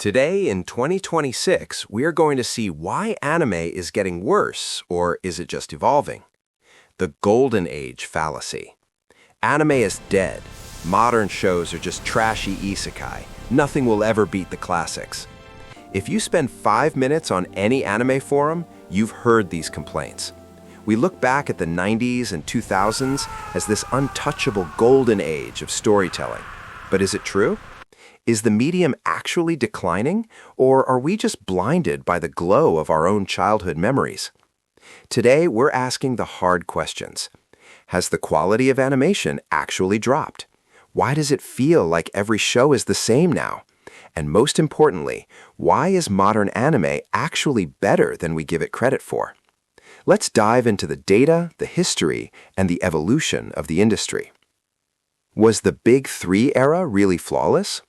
Today, in 2026, we are going to see why anime is getting worse, or is it just evolving? The Golden Age fallacy. Anime is dead. Modern shows are just trashy isekai. Nothing will ever beat the classics. If you spend 5 minutes on any anime forum, you've heard these complaints. We look back at the 90s and 2000s as this untouchable golden age of storytelling. But is it true? Is the medium actually declining, or are we just blinded by the glow of our own childhood memories? Today, we're asking the hard questions. Has the quality of animation actually dropped? Why does it feel like every show is the same now? And most importantly, why is modern anime actually better than we give it credit for? Let's dive into the data, the history, and the evolution of the industry. Was the Big Three era really flawless?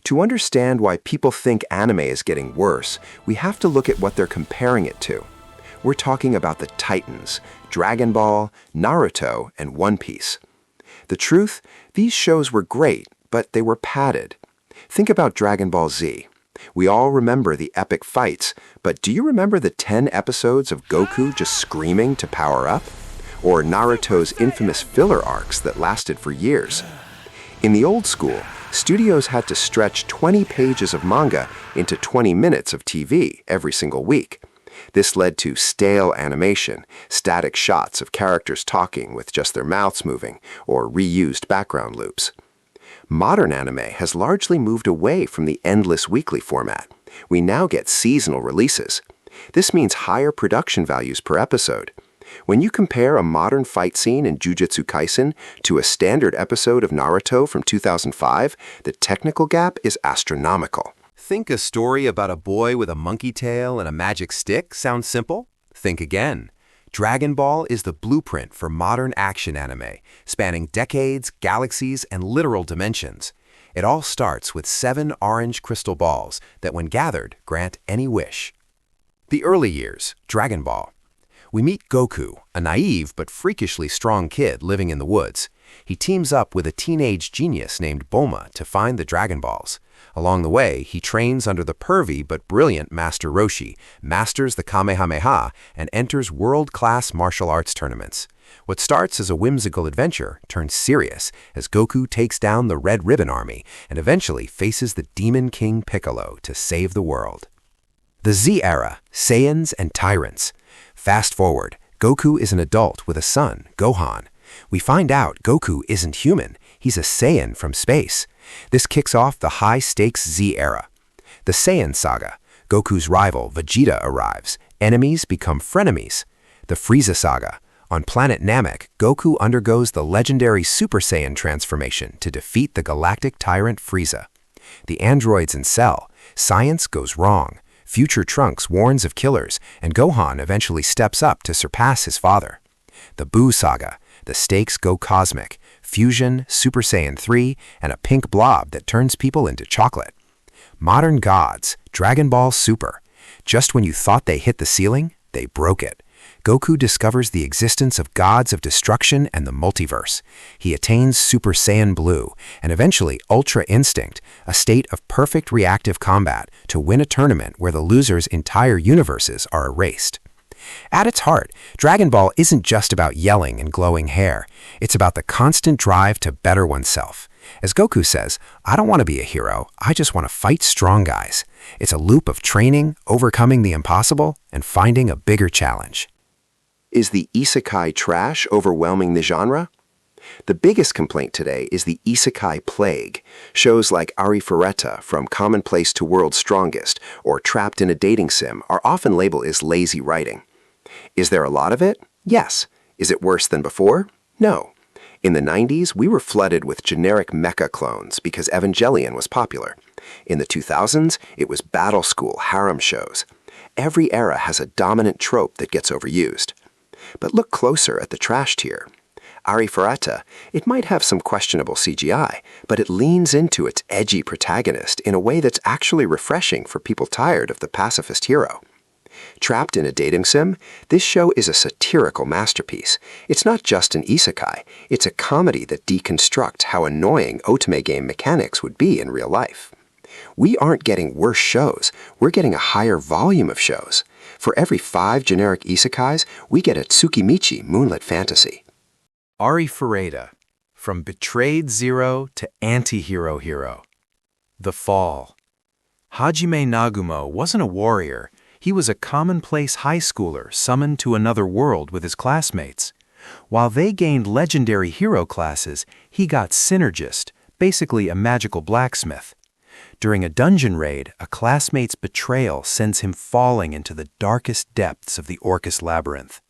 To understand why people think anime is getting worse, we have to look at what they're comparing it to. We're talking about the Titans, Dragon Ball, Naruto, and One Piece. The truth, these shows were great, but they were padded. Think about Dragon Ball Z. We all remember the epic fights, but do you remember the 10 episodes of Goku just screaming to power up? Or Naruto's infamous filler arcs that lasted for years? In the old school, studios had to stretch 20 pages of manga into 20 minutes of TV every single week. This led to stale animation, static shots of characters talking with just their mouths moving, or reused background loops. Modern anime has largely moved away from the endless weekly format. We now get seasonal releases. This means higher production values per episode. When you compare a modern fight scene in Jujutsu Kaisen to a standard episode of Naruto from 2005, the technical gap is astronomical. Think a story about a boy with a monkey tail and a magic stick sounds simple? Think again. Dragon Ball is the blueprint for modern action anime, spanning decades, galaxies, and literal dimensions. It all starts with 7 orange crystal balls that, when gathered, grant any wish. The early years, Dragon Ball. We meet Goku, a naive but freakishly strong kid living in the woods. He teams up with a teenage genius named Bulma to find the Dragon Balls. Along the way, he trains under the pervy but brilliant Master Roshi, masters the Kamehameha, and enters world-class martial arts tournaments. What starts as a whimsical adventure turns serious as Goku takes down the Red Ribbon Army and eventually faces the Demon King Piccolo to save the world. The Z era, Saiyans and Tyrants. Fast forward, Goku is an adult with a son, Gohan. We find out Goku isn't human, he's a Saiyan from space. This kicks off the high-stakes Z era. The Saiyan saga. Goku's rival, Vegeta, arrives. Enemies become frenemies. The Frieza saga. On planet Namek, Goku undergoes the legendary Super Saiyan transformation to defeat the galactic tyrant Frieza. The androids in Cell. Science goes wrong. Future Trunks warns of killers, and Gohan eventually steps up to surpass his father. The Buu saga. The stakes go cosmic. Fusion, Super Saiyan 3, and a pink blob that turns people into chocolate. Modern gods, Dragon Ball Super. Just when you thought they hit the ceiling, they broke it. Goku discovers the existence of gods of destruction and the multiverse. He attains Super Saiyan Blue, and eventually Ultra Instinct, a state of perfect reactive combat, to win a tournament where the loser's entire universes are erased. At its heart, Dragon Ball isn't just about yelling and glowing hair. It's about the constant drive to better oneself. As Goku says, I don't want to be a hero, I just want to fight strong guys. It's a loop of training, overcoming the impossible, and finding a bigger challenge. Is the isekai trash overwhelming the genre? The biggest complaint today is the isekai plague. Shows like Arifureta, From Commonplace to World's Strongest, or Trapped in a Dating Sim are often labeled as lazy writing. Is there a lot of it? Yes. Is it worse than before? No. In the 90s, we were flooded with generic mecha clones because Evangelion was popular. In the 2000s, it was battle school harem shows. Every era has a dominant trope that gets overused. But look closer at the trash tier. Arifureta, it might have some questionable CGI, but it leans into its edgy protagonist in a way that's actually refreshing for people tired of the pacifist hero. Trapped in a Dating Sim, this show is a satirical masterpiece. It's not just an isekai, it's a comedy that deconstructs how annoying otome game mechanics would be in real life. We aren't getting worse shows, we're getting a higher volume of shows. For every 5 generic isekais, we get a Tsukimichi moonlit fantasy. Ari Ferreira, From Betrayed Zero to Anti-Hero Hero. The Fall. Hajime Nagumo wasn't a warrior. He was a commonplace high schooler summoned to another world with his classmates. While they gained legendary hero classes, he got Synergist, basically a magical blacksmith. During a dungeon raid, a classmate's betrayal sends him falling into the darkest depths of the Orcus Labyrinth.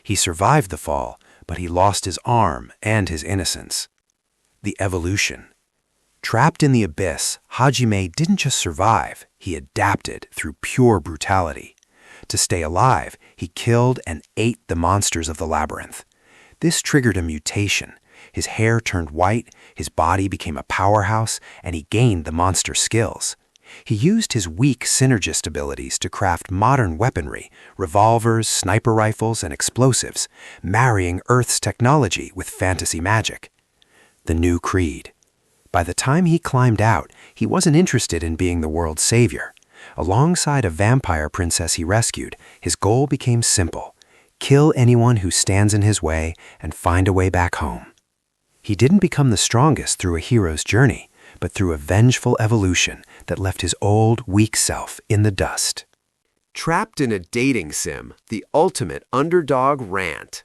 He survived the fall, but he lost his arm and his innocence. The Evolution. Trapped in the abyss, Hajime didn't just survive, he adapted through pure brutality. To stay alive, he killed and ate the monsters of the labyrinth. This triggered a mutation. His hair turned white, his body became a powerhouse, and he gained the monster skills. He used his weak Synergist abilities to craft modern weaponry, revolvers, sniper rifles, and explosives, marrying Earth's technology with fantasy magic. The New Creed. By the time he climbed out, he wasn't interested in being the world's savior. Alongside a vampire princess he rescued, his goal became simple: kill anyone who stands in his way and find a way back home. He didn't become the strongest through a hero's journey, but through a vengeful evolution that left his old, weak self in the dust. Trapped in a dating sim, the ultimate underdog rant.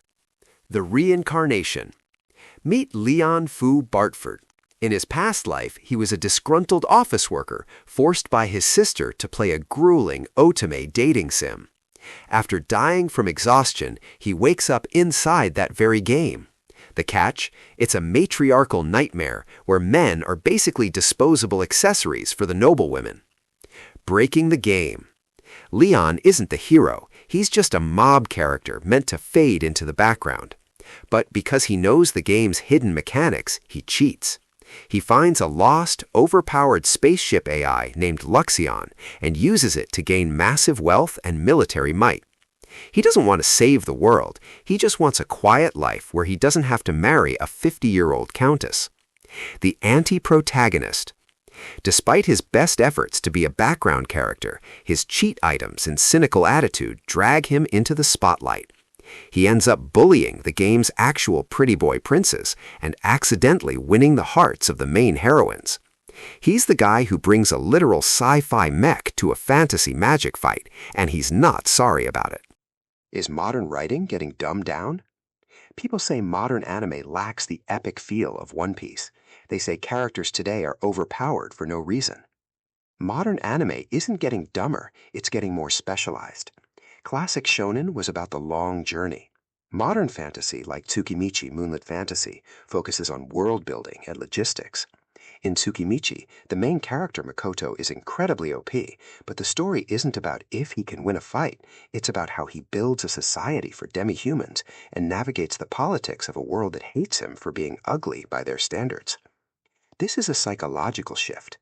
The Reincarnation. Meet Leon Fu Bartford. In his past life, he was a disgruntled office worker forced by his sister to play a grueling otome dating sim. After dying from exhaustion, he wakes up inside that very game. The catch? It's a matriarchal nightmare where men are basically disposable accessories for the noble women. Breaking the game. Leon isn't the hero, he's just a mob character meant to fade into the background. But because he knows the game's hidden mechanics, he cheats. He finds a lost, overpowered spaceship AI named Luxion and uses it to gain massive wealth and military might. He doesn't want to save the world, he just wants a quiet life where he doesn't have to marry a 50-year-old countess. The anti-protagonist. Despite his best efforts to be a background character, his cheat items and cynical attitude drag him into the spotlight. He ends up bullying the game's actual pretty boy princes and accidentally winning the hearts of the main heroines. He's the guy who brings a literal sci-fi mech to a fantasy magic fight, and he's not sorry about it. Is modern writing getting dumbed down? People say modern anime lacks the epic feel of One Piece. They say characters today are overpowered for no reason. Modern anime isn't getting dumber, it's getting more specialized. Classic shonen was about the long journey. Modern fantasy, like Tsukimichi Moonlit Fantasy, focuses on world building and logistics. In Tsukimichi, the main character Makoto is incredibly OP, but the story isn't about if he can win a fight, it's about how he builds a society for demi-humans and navigates the politics of a world that hates him for being ugly by their standards. This is a psychological shift.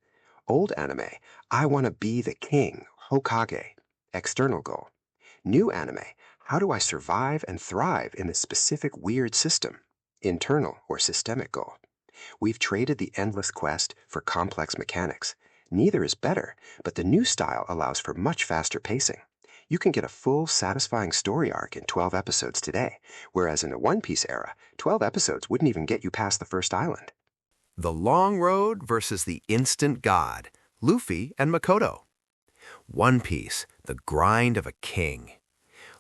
Old anime, I want to be the king, Hokage, external goal. New anime, how do I survive and thrive in this specific weird system, internal or systemic goal. We've traded the endless quest for complex mechanics. Neither is better, but the new style allows for much faster pacing. You can get a full, satisfying story arc in 12 episodes today, whereas in the One Piece era, 12 episodes wouldn't even get you past the first island. The Long Road versus the Instant God, Luffy and Makoto. One Piece, the grind of a king.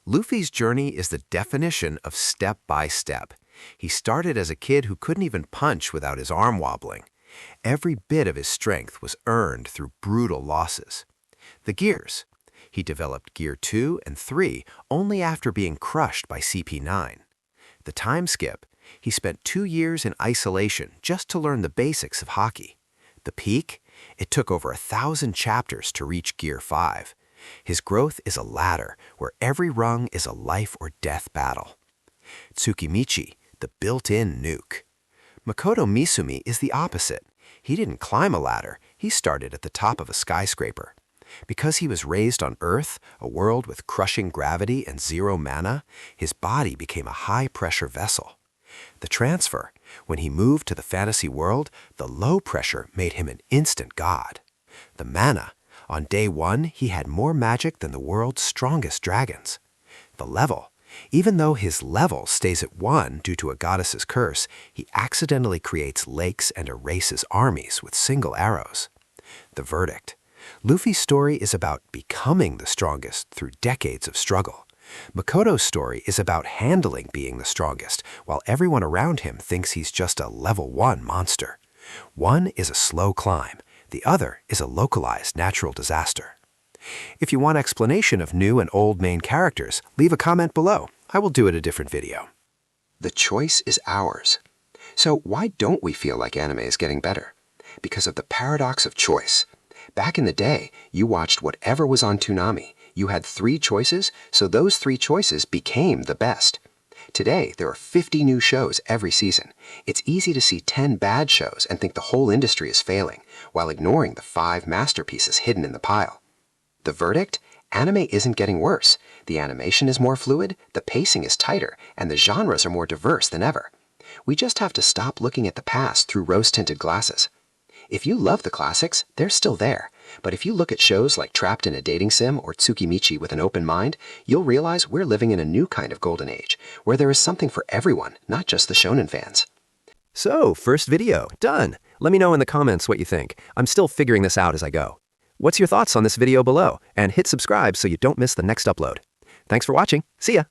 Luffy's journey is the definition of step by step. He started as a kid who couldn't even punch without his arm wobbling. Every bit of his strength was earned through brutal losses. The gears. He developed Gear 2 and 3 only after being crushed by CP9. The time skip. He spent 2 years in isolation just to learn the basics of hockey. The peak. It took over 1,000 chapters to reach Gear 5. His growth is a ladder where every rung is a life or death battle. Tsukimichi, the built-in nuke. Makoto Misumi is the opposite. He didn't climb a ladder, he started at the top of a skyscraper. Because he was raised on Earth, a world with crushing gravity and zero mana, his body became a high-pressure vessel. The transfer. When he moved to the fantasy world, the low pressure made him an instant god. The mana. On day 1, he had more magic than the world's strongest dragons. The level. Even though his level stays at 1 due to a goddess's curse, he accidentally creates lakes and erases armies with single arrows. The verdict. Luffy's story is about becoming the strongest through decades of struggle. Makoto's story is about handling being the strongest, while everyone around him thinks he's just a level 1 monster. One is a slow climb, the other is a localized natural disaster. If you want explanation of new and old main characters, leave a comment below. I will do it a different video. The choice is ours. So why don't we feel like anime is getting better? Because of the paradox of choice. Back in the day, you watched whatever was on Toonami. You had 3 choices, so those 3 choices became the best. Today, there are 50 new shows every season. It's easy to see 10 bad shows and think the whole industry is failing, while ignoring the 5 masterpieces hidden in the pile. The verdict? Anime isn't getting worse. The animation is more fluid, the pacing is tighter, and the genres are more diverse than ever. We just have to stop looking at the past through rose-tinted glasses. If you love the classics, they're still there. But if you look at shows like Trapped in a Dating Sim or Tsukimichi with an open mind, you'll realize we're living in a new kind of golden age, where there is something for everyone, not just the shonen fans. So, first video, done. Let me know in the comments what you think. I'm still figuring this out as I go. What's your thoughts on this video below? And hit subscribe so you don't miss the next upload. Thanks for watching. See ya!